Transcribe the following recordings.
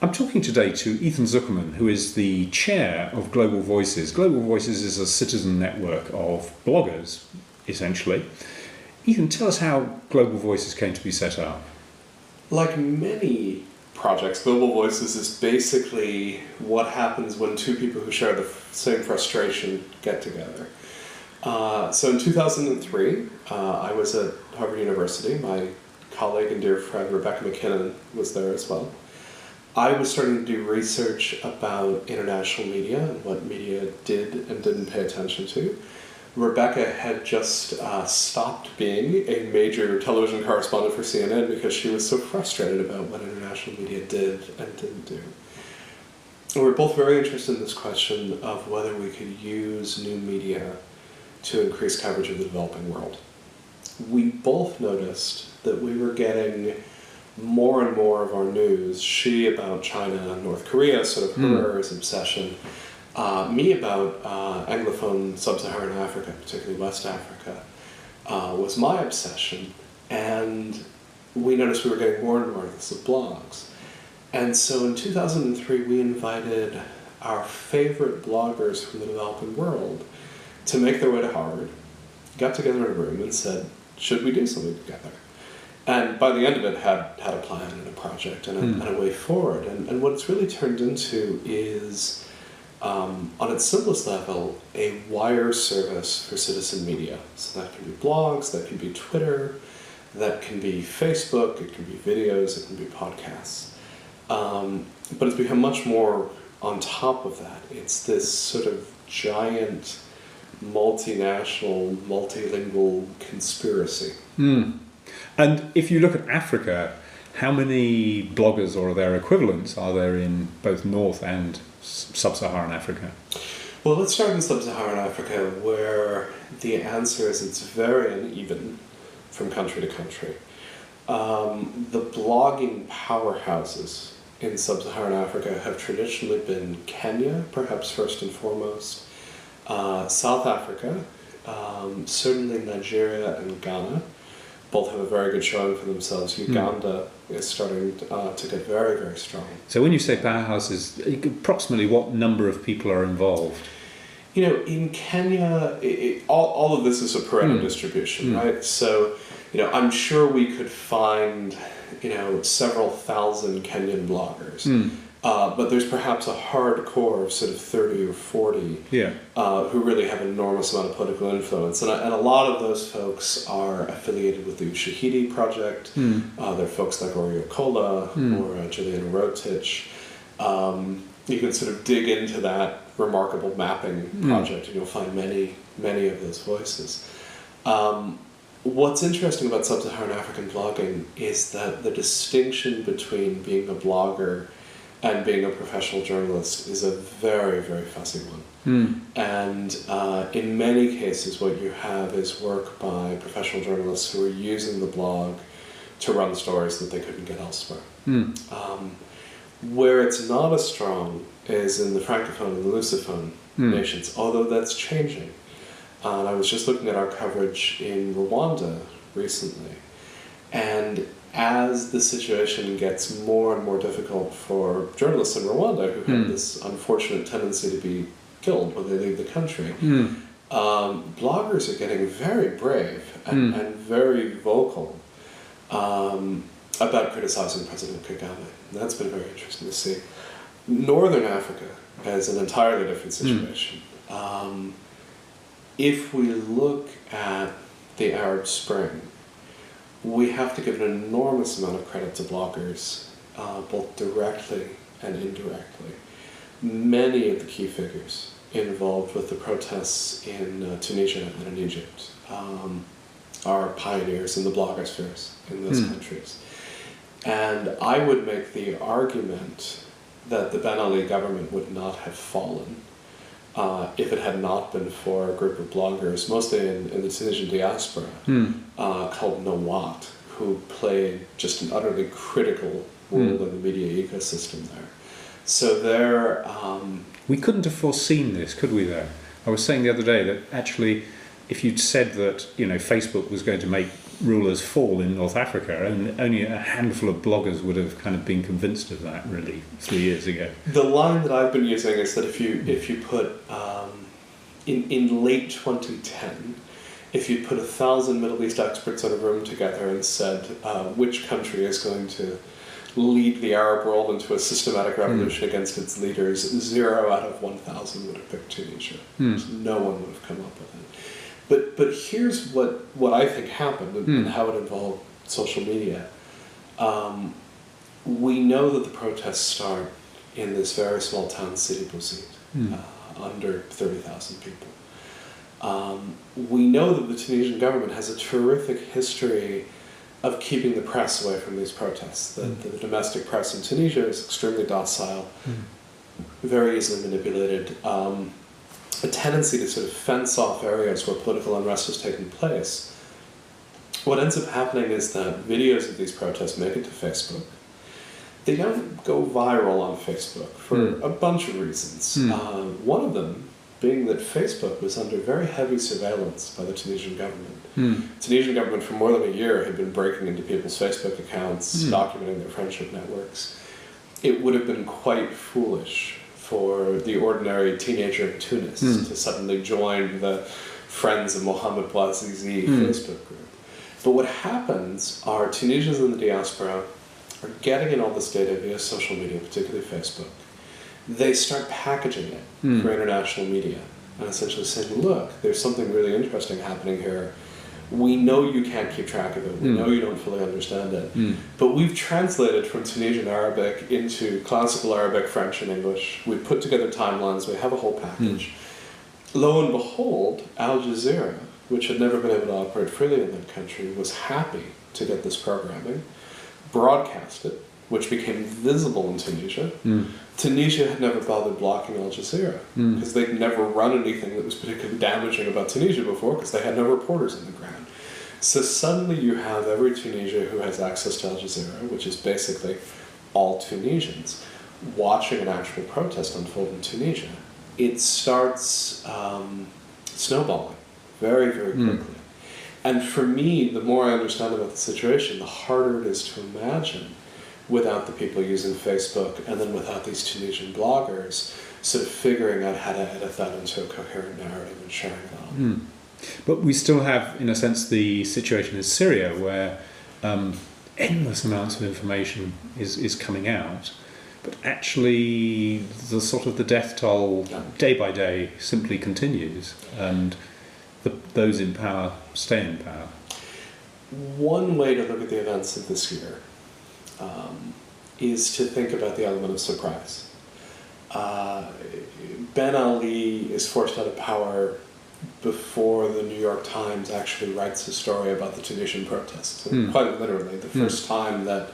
I'm talking today to Ethan Zuckerman, who is the chair of Global Voices. Global Voices is a citizen network of bloggers, essentially. Ethan, tell us how Global Voices came to be set up. Like many projects, Global Voices is basically what happens when two people who share the same frustration get together. So in 2003, I was at Harvard University. My colleague and dear friend Rebecca McKinnon was there as well. I was starting to do research about international media and what media did and didn't pay attention to. Rebecca had just stopped being a major television correspondent for CNN because she was so frustrated about what international media did and didn't do. And we were both very interested in this question of whether we could use new media to increase coverage of the developing world. We both noticed that we were getting more and more of our news, she about China and North Korea, sort of her obsession, me about Anglophone sub-Saharan Africa, particularly West Africa, was my obsession, and we noticed we were getting more and more of this with blogs. And so in 2003 we invited our favorite bloggers from the developing world to make their way to Harvard, got together in a room and said, should we do something together? And by the end of it, had a plan and a project and a way forward. And what it's really turned into is, on its simplest level, a wire service for citizen media. So that can be blogs, that can be Twitter, that can be Facebook, it can be videos, it can be podcasts. But it's become much more on top of that. It's this sort of giant, multinational, multilingual conspiracy. And if you look at Africa, how many bloggers or their equivalents are there in both North and Sub-Saharan Africa? Well, let's start in Sub-Saharan Africa, where the answer is it's very uneven from country to country. The blogging powerhouses in Sub-Saharan Africa have traditionally been Kenya, perhaps first and foremost, South Africa, certainly Nigeria and Ghana. Both have a very good showing for themselves. Uganda is starting to get very, very strong. So when you say powerhouses, approximately what number of people are involved? You know, in Kenya, all of this is a Pareto distribution, right? So, you know, I'm sure we could find, you know, several thousand Kenyan bloggers. But there's perhaps a hardcore of sort of 30 or 40 who really have an enormous amount of political influence. And a lot of those folks are affiliated with the Ushahidi project. They're folks like Orio Kola or Juliana Rotich. You can sort of dig into that remarkable mapping project and you'll find many, many of those voices. What's interesting about Sub-Saharan African blogging is that the distinction between being a blogger and being a professional journalist is a very, very fuzzy one. And in many cases what you have is work by professional journalists who are using the blog to run stories that they couldn't get elsewhere. Where it's not as strong is in the Francophone and the Lusophone nations, although that's changing. And I was just looking at our coverage in Rwanda recently, and as the situation gets more and more difficult for journalists in Rwanda who have this unfortunate tendency to be killed when they leave the country, bloggers are getting very brave and very vocal about criticizing President Kagame. And that's been very interesting to see. Northern Africa is an entirely different situation. If we look at the Arab Spring, we have to give an enormous amount of credit to bloggers, both directly and indirectly. Many of the key figures involved with the protests in Tunisia and in Egypt are pioneers in the blogospheres in those countries. And I would make the argument that the Ben Ali government would not have fallen if it had not been for a group of bloggers, mostly in the Tunisian diaspora, called Nawat, who played just an utterly critical role in the media ecosystem there. So there... we couldn't have foreseen this, could we, though? I was saying the other day that actually, if you'd said that, you know, Facebook was going to make rulers fall in North Africa, and only a handful of bloggers would have kind of been convinced of that, really, 3 years ago. The line that I've been using is that if you put in late 2010, if you put 1,000 Middle East experts in a room together and said which country is going to lead the Arab world into a systematic revolution against its leaders, 0 out of 1,000 would have picked Tunisia. No one would have come up with it. But here's what I think happened and how it involved social media. We know that the protests start in this very small town, Sidi Bouzid, under 30,000 people. We know that the Tunisian government has a terrific history of keeping the press away from these protests. The domestic press in Tunisia is extremely docile, very easily manipulated. A tendency to sort of fence off areas where political unrest is taking place. What ends up happening is that videos of these protests make it to Facebook. They don't go viral on Facebook for a bunch of reasons. One of them being that Facebook was under very heavy surveillance by the Tunisian government. The Tunisian government for more than a year had been breaking into people's Facebook accounts, documenting their friendship networks. It would have been quite foolish for the ordinary teenager in Tunis to suddenly join the Friends of Mohamed Bouazizi Facebook group. But what happens are Tunisians in the diaspora are getting in all this data via social media, particularly Facebook. They start packaging it for international media and essentially saying, look, there's something really interesting happening here. We know you can't keep track of it. We know you don't fully understand it. But we've translated from Tunisian Arabic into classical Arabic, French, and English. We've put together timelines. We have a whole package. Lo and behold, Al Jazeera, which had never been able to operate freely in that country, was happy to get this programming, broadcast it, which became visible in Tunisia. Tunisia had never bothered blocking Al Jazeera because they'd never run anything that was particularly damaging about Tunisia before because they had no reporters on the ground. So suddenly you have every Tunisian who has access to Al Jazeera, which is basically all Tunisians, watching an actual protest unfold in Tunisia. It starts snowballing very, very quickly. And for me, the more I understand about the situation, the harder it is to imagine without the people using Facebook and then without these Tunisian bloggers sort of figuring out how to edit that into a coherent narrative and sharing it on. But we still have, in a sense, the situation in Syria where endless amounts of information is coming out, but actually the sort of the death toll day by day simply continues, and those in power stay in power. One way to look at the events of this year is to think about the element of surprise. Ben Ali is forced out of power before the New York Times actually writes a story about the Tunisian protests. Quite literally, the first time that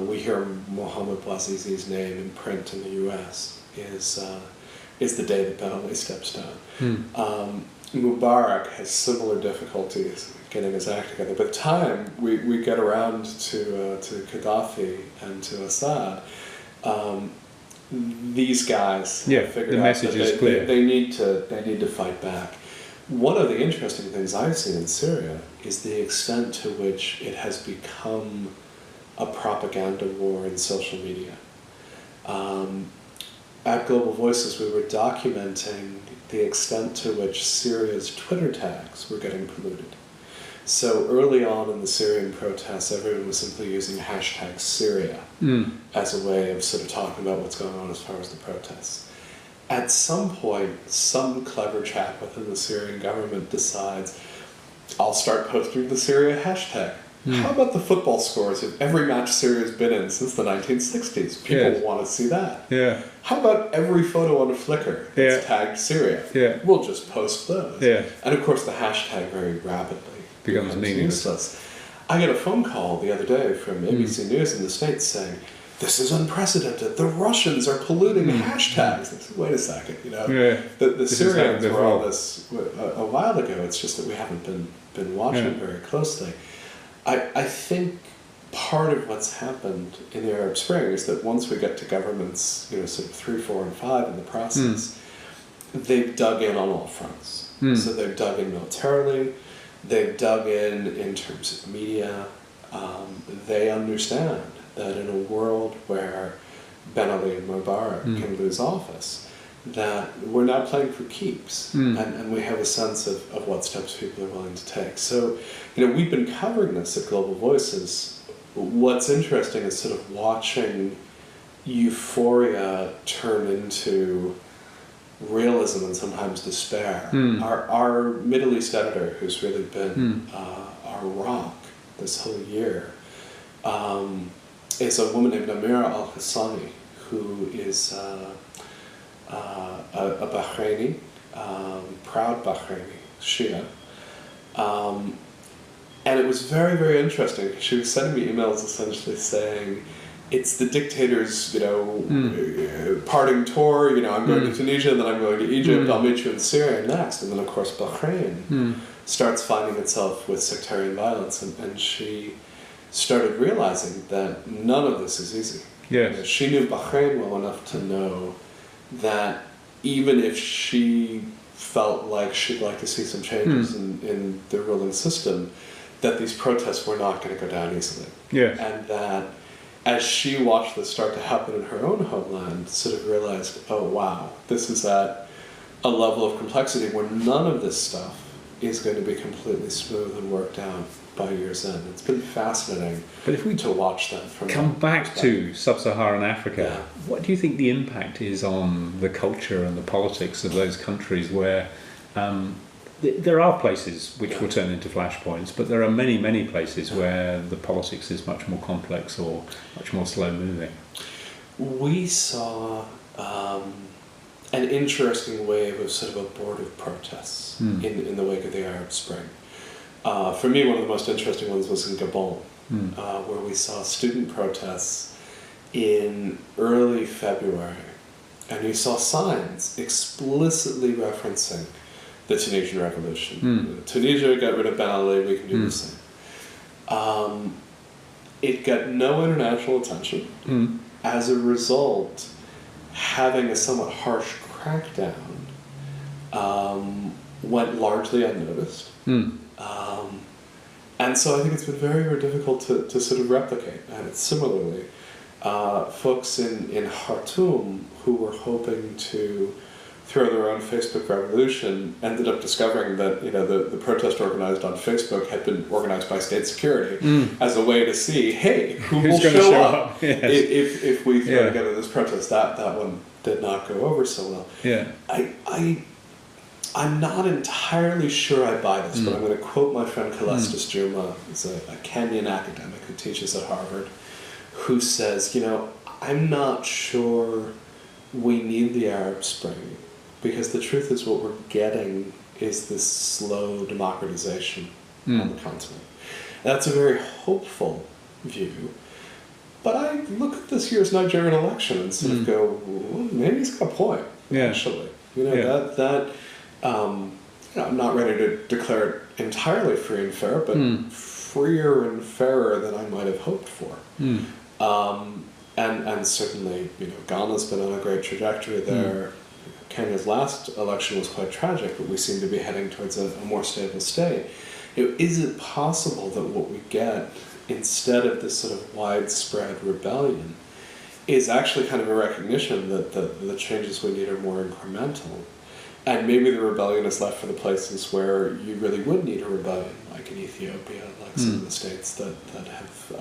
we hear Mohamed Bouazizi's name in print in the U.S. is the day that Ben Ali steps down. Mubarak has similar difficulties getting his act together. By the time we get around to Gaddafi and to Assad, these guys have figured the out message that is clear. They need to fight back. One of the interesting things I've seen in Syria is the extent to which it has become a propaganda war in social media. At Global Voices, we were documenting the extent to which Syria's Twitter tags were getting polluted. So early on in the Syrian protests, everyone was simply using hashtag Syria as a way of sort of talking about what's going on as far as the protests. At some point, some clever chap within the Syrian government decides, I'll start posting the Syria hashtag. How about the football scores of every match Syria's been in since the 1960s? People want to see that. How about every photo on Flickr that's tagged Syria? We'll just post those. And of course the hashtag very rapidly becomes useless. I got a phone call the other day from ABC News in the States saying, this is unprecedented. The Russians are polluting hashtags. I said, wait a second, the Syrians were all this a while ago. It's just that we haven't been watching very closely. I think part of what's happened in the Arab Spring is that once we get to governments, sort of 3, 4, and 5 in the process, they've dug in on all fronts. So they've dug in militarily, They've dug in terms of media. They understand that in a world where Ben Ali and Mubarak can lose office, that we're not playing for keeps, and we have a sense of what steps people are willing to take. So, we've been covering this at Global Voices. What's interesting is sort of watching euphoria turn into realism and sometimes despair. Our Middle East editor, who's really been our rock this whole year, is a woman named Amira Al-Hassani, who is a Bahraini, proud Bahraini Shia. And it was very, very interesting. She was sending me emails essentially saying, it's the dictator's, parting tour, I'm going to Tunisia, then I'm going to Egypt, I'll meet you in Syria next. And then, of course, Bahrain starts finding itself with sectarian violence, and she started realizing that none of this is easy. Yes. She knew Bahrain well enough to know that even if she felt like she'd like to see some changes in the ruling system, that these protests were not going to go down easily. Yes. And that as she watched this start to happen in her own homeland, sort of realized, oh wow, this is at a level of complexity where none of this stuff is going to be completely smooth and worked out by year's end. It's been fascinating to watch them from come back to sub-Saharan Africa. Yeah. What do you think the impact is on the culture and the politics of those countries where there are places which will turn into flashpoints, but there are many, many places where the politics is much more complex or much more slow-moving? We saw an interesting wave of sort of abortive protests in the wake of the Arab Spring. For me, one of the most interesting ones was in Gabon, where we saw student protests in early February, and you saw signs explicitly referencing the Tunisian Revolution. Tunisia got rid of Ben Ali, we can do the same. It got no international attention. As a result, having a somewhat harsh crackdown went largely unnoticed. And so I think it's been very, very difficult to sort of replicate. And similarly, folks in Khartoum who were hoping to through their own Facebook revolution ended up discovering that the protest organized on Facebook had been organized by state security as a way to see, hey, who will show up Yes. if we throw together this protest. That one did not go over so well. Yeah. I'm not entirely sure I buy this, but I'm going to quote my friend Calestis Juma, who's a Kenyan academic who teaches at Harvard, who says, I'm not sure we need the Arab Spring, because the truth is what we're getting is this slow democratization on the continent. That's a very hopeful view, but I look at this year's Nigerian election and sort of go, well, maybe he's got a point, actually. I'm not ready to declare it entirely free and fair, but freer and fairer than I might have hoped for. And certainly, Ghana's been on a great trajectory there. Kenya's last election was quite tragic, but we seem to be heading towards a more stable state. Is it possible that what we get, instead of this sort of widespread rebellion, is actually kind of a recognition that the changes we need are more incremental? And maybe the rebellion is left for the places where you really would need a rebellion, like in Ethiopia, like some of the states that have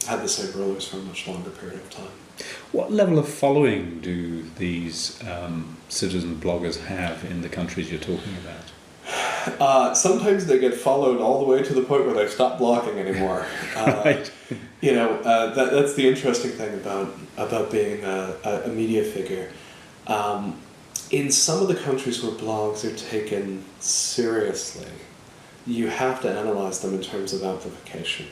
had the same rulers for a much longer period of time. What level of following do these citizen bloggers have in the countries you're talking about? Sometimes they get followed all the way to the point where they stop blogging anymore. Right. That's the interesting thing about being a media figure. In some of the countries where blogs are taken seriously, you have to analyze them in terms of amplification.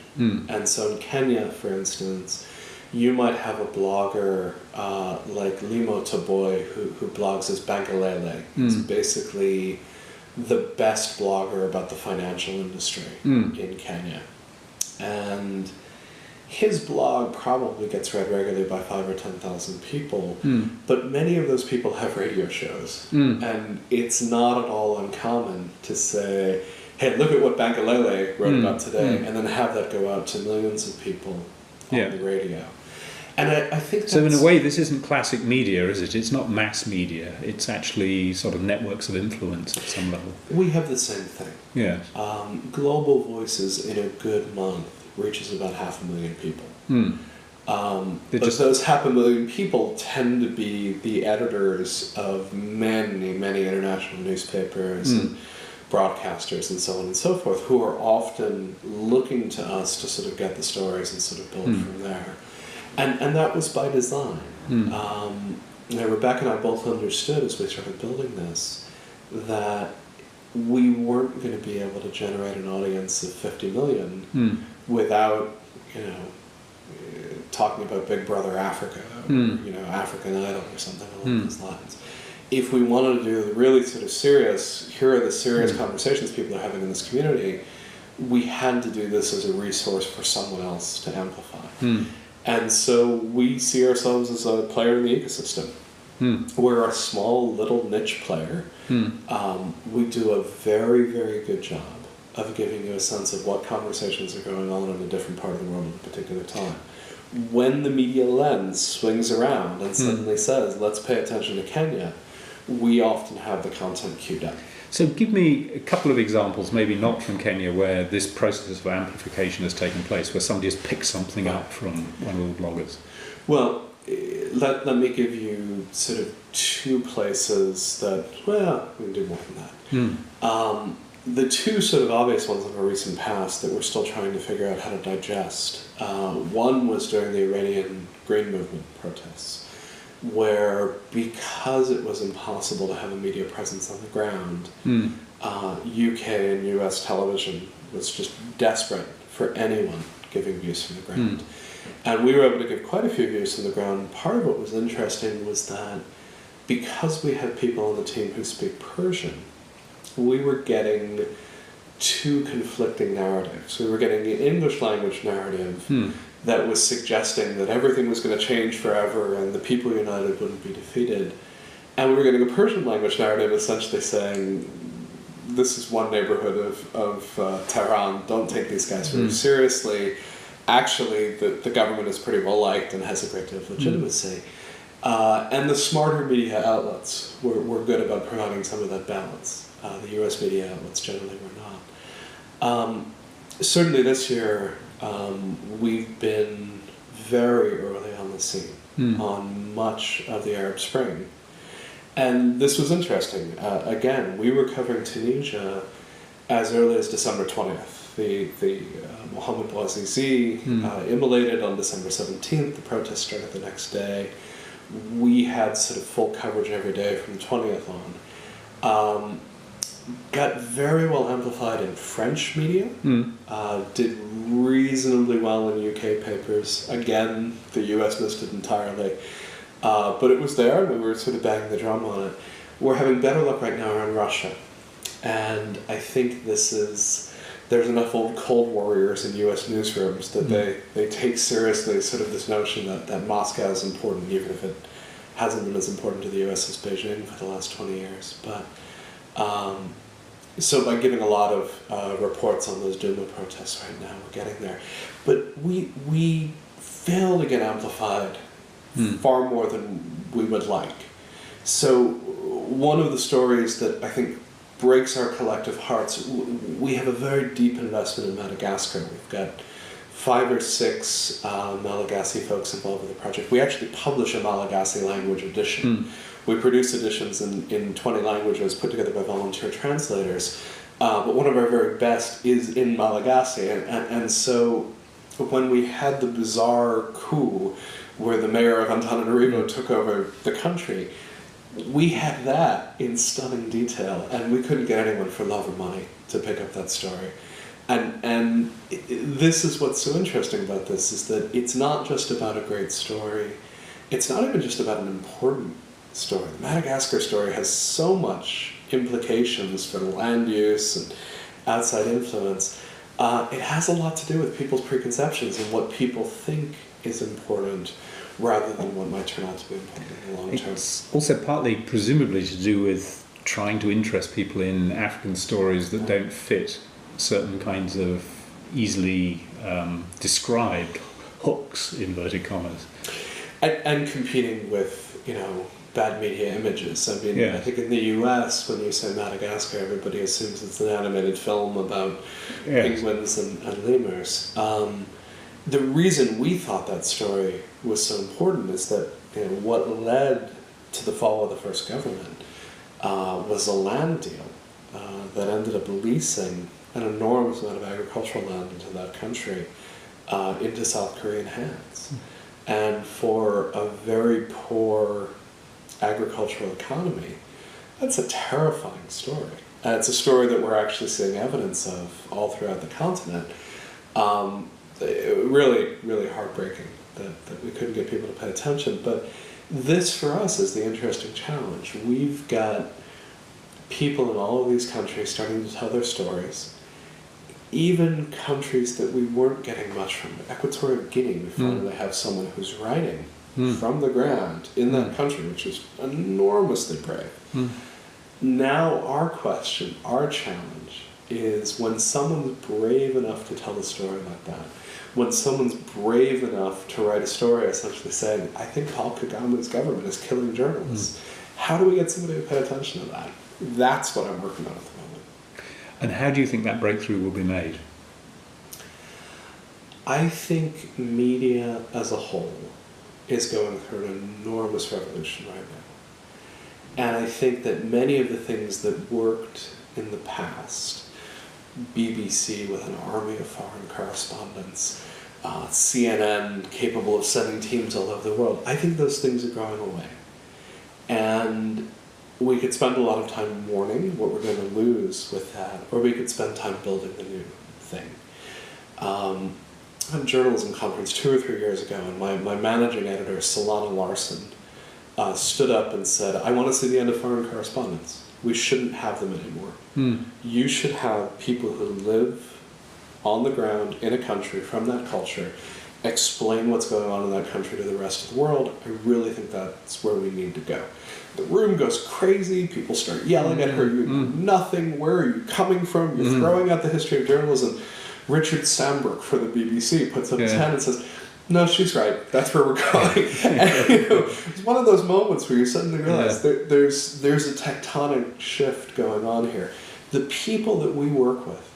And so in Kenya, for instance, you might have a blogger like Limo Toboy who blogs as Bangalele. He's basically the best blogger about the financial industry in Kenya. And his blog probably gets read regularly by 5,000 or 10,000 people, but many of those people have radio shows. And it's not at all uncommon to say, hey, look at what Bangalele wrote about today, and then have that go out to millions of people on the radio. And I think that's... So in a way, this isn't classic media, is it? It's not mass media. It's actually sort of networks of influence at some level. We have the same thing. Yeah. Global Voices in a good month reaches about 500,000 people. But those 500,000 people tend to be the editors of many, many international newspapers and broadcasters and so on and so forth, who are often looking to us to sort of get the stories and sort of build from there. And that was by design. Rebecca and I both understood as we started building this that we weren't going to be able to generate an audience of 50 million without, talking about Big Brother Africa or, African Idol or something along those lines. If we wanted to do the really sort of serious, here are the serious conversations people are having in this community, we had to do this as a resource for someone else to amplify. And so we see ourselves as a player in the ecosystem. We're a small little niche player. We do a very, very good job of giving you a sense of what conversations are going on in a different part of the world at a particular time. When the media lens swings around and suddenly says, let's pay attention to Kenya, we often have the content queued up. So give me a couple of examples, maybe not from Kenya, where this process of amplification has taken place, where somebody has picked something up from one of the bloggers. Well, let me give you sort of two places that, we can do more than that. The two sort of obvious ones in our recent past that we're still trying to figure out how to digest. One was during the Iranian Green Movement protests, where because it was impossible to have a media presence on the ground, UK and US television was just desperate for anyone giving views from the ground. And we were able to give quite a few views from the ground. Part of what was interesting was that because we had people on the team who speak Persian, we were getting two conflicting narratives. We were getting the English language narrative that was suggesting that everything was going to change forever and the people united wouldn't be defeated. And we were getting a Persian language narrative essentially saying, this is one neighborhood of Tehran, don't take these guys very seriously. Actually, the government is pretty well liked and has a great deal of legitimacy. And the smarter media outlets were good about providing some of that balance. The US media outlets generally were not. Certainly this year, we've been very early on the scene on much of the Arab Spring. And this was interesting. Again, we were covering Tunisia as early as December 20th. The Mohamed Bouazizi immolated on December 17th. The protests started the next day. We had sort of full coverage every day from the 20th on. Got very well amplified in French media, did reasonably well in UK papers. Again, the US missed it entirely. But it was there, and we were sort of banging the drum on it. We're having better luck right now around Russia. And I think there's enough old Cold Warriors in US newsrooms that they take seriously sort of this notion that Moscow is important, even if it hasn't been as important to the US as Beijing for the last 20 years. But so by giving a lot of reports on those Duma protests right now, we're getting there. But we fail to get amplified far more than we would like. So one of the stories that I think breaks our collective hearts, we have a very deep investment in Madagascar. We've got 5 or 6 Malagasy folks involved with the project. We actually publish a Malagasy language edition. We produce editions in 20 languages put together by volunteer translators. But one of our very best is in Malagasy. And so when we had the bizarre coup where the mayor of Antananarivo took over the country, we had that in stunning detail, and we couldn't get anyone for love or money to pick up that story. And this is what's so interesting about this, is that it's not just about a great story. It's not even just about an important story. The Madagascar story has so much implications for land use and outside influence. It has a lot to do with people's preconceptions and what people think is important rather than what might turn out to be important in the long term. It's also partly, presumably, to do with trying to interest people in African stories that don't fit certain kinds of easily described hooks, inverted commas. And competing with, bad media images. I mean, Yeah. I think in the US, when you say Madagascar, everybody assumes it's an animated film about penguins and lemurs. The reason we thought that story was so important is that what led to the fall of the first government was a land deal that ended up leasing an enormous amount of agricultural land into that country into South Korean hands. And for a very poor agricultural economy, that's a terrifying story. And it's a story that we're actually seeing evidence of all throughout the continent. Really, really heartbreaking that we couldn't get people to pay attention. But this, for us, is the interesting challenge. We've got people in all of these countries starting to tell their stories. Even countries that we weren't getting much from. Equatorial Guinea, we finally have someone who's writing from the ground in that country, which is enormously brave. Now our question, our challenge, is when someone's brave enough to tell a story like that, when someone's brave enough to write a story essentially saying, I think Paul Kagame's government is killing journalists, how do we get somebody to pay attention to that? That's what I'm working on at the moment. And how do you think that breakthrough will be made? I think media as a whole is going through an enormous revolution right now. And I think that many of the things that worked in the past, BBC with an army of foreign correspondents, CNN capable of sending teams all over the world, I think those things are going away. And we could spend a lot of time mourning what we're going to lose with that, or we could spend time building the new thing. I had a journalism conference 2 or 3 years ago, and my managing editor, Solana Larson, stood up and said, I want to see the end of foreign correspondence. We shouldn't have them anymore. You should have people who live on the ground in a country from that culture explain what's going on in that country to the rest of the world. I really think that's where we need to go. The room goes crazy, people start yelling at her, you know nothing, where are you coming from, you're throwing out the history of journalism. Richard Sambrook for the BBC puts up his hand and says, no, she's right, that's where we're going. And, it's one of those moments where you suddenly realize there's a tectonic shift going on here. The people that we work with,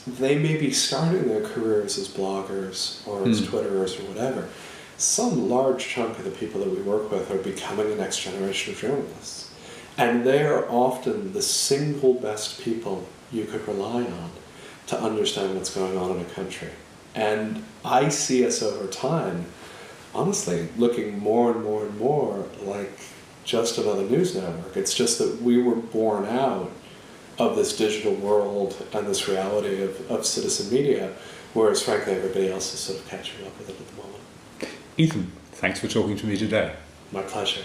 they may be starting their careers as bloggers or as Twitterers or whatever. Some large chunk of the people that we work with are becoming the next generation of journalists. And they are often the single best people you could rely on to understand what's going on in a country. And I see us over time, honestly, looking more and more and more like just another news network. It's just that we were born out of this digital world and this reality of citizen media, whereas frankly everybody else is sort of catching up with it at the moment. Ethan, thanks for talking to me today. My pleasure.